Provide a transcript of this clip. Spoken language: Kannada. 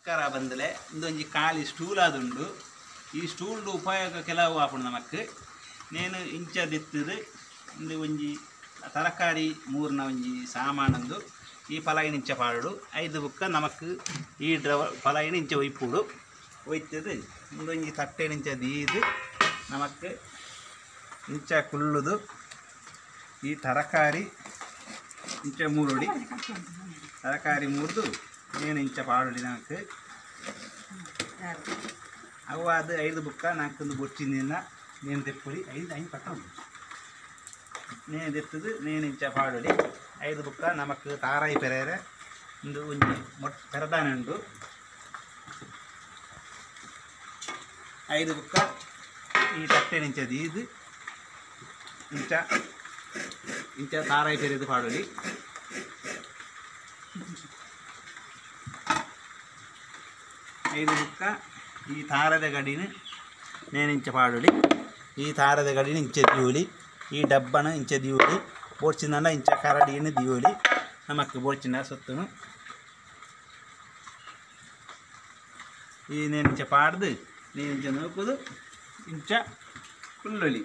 ನಮಸ್ಕಾರ ಬಂದಲೆ ಇಂದೊಂಜಿ ಖಾಲಿ ಸ್ಟೂಲ್ ಆದುಂಡು ಈ ಸ್ಟೂಲ್ ಉಪಯೋಗ ಕೆಲವು ಆಪುಂಡು ನಮಕ್ ನೇನು ಇಂಚದಿತ್ತದು ಇಂದು ಒಂಜಿ ತರಕಾರಿ ಮೂರ್ನ ಒಂಜಿ ಸಾಮಾನಂದು ಈ ಪಲಾಯಿನ ಇಂಚ ಪಾಡುಡು ಐದು ಬುಕ್ಕ ನಮಕ್ ಈ ಪಲಾಯಿನ ಇಂಚ ಒಯ್ಪುಡು ಒಯ್ತದು ಇಂದೊಂಜಿ ತಟ್ಟೆನ ಇಂಚ ದೀದು ನಮಕ್ ಇಂಚ ಕುಲ್ಲುದು ಈ ತರಕಾರಿ ಇಂಚ ಮೂರುಡಿ ತರಕಾರಿ ಮೂರ್ದು ನೇನು ಇಂಚ ಪಾಡುಡಿ ನಮಕ್ ಅವು ಅದು ಐದು ಬುಕ್ಕ ನಾಲ್ಕೊಂದು ಬೊಚ್ಚಿನಿಂದ ನೇನು ತೆಪ್ಪುಡಿ ಐದು ಪಟ್ಟ ನೇನು ತೆತ್ತದು ನೇನು ಇಂಚ ಪಾಡುಡಿ ಐದು ಬುಕ್ಕ ನಮಕ್ ತಾರಾಯಿ ಪೆರೇರೆ ಒಂದು ಒಂಜಿ ಪೆರದಾನೆ ಉಂಡು ಐದು ಬುಕ್ಕ ಈ ತಟ್ಟೆ ಇಂಚ ದೀದು ಇಂಚ ಇಂಚ ತಾರಾಯಿ ಪೆರೆದು ಪಾಡುಡಿ ಐದು ಬುಕ್ಕ ಈ ತಾರದ ಗಡಿನ ನೇನು ಇಂಚ ಪಾಡುಡಿ ಈ ತಾರದ ಗಡಿನ ಇಂಚ ದಿವಳಿ ಈ ಡಬ್ಬನ ಇಂಚ ದಿವಳಿ ಬೋಡ್ಚಿಂದ ಇಂಚ ಕರಡಿನ ದಿವಳಿ ನಮಕ್ ಬೋಡ್ಚಿನ ಸೊತ್ತನು ಈ ನೇನು ಇಂಚ ಪಾಡ್ದು ನೇನು ಇಂಚ ನೂಕುದು ಇಂಚ ಕುಲ್ಲೊಲಿ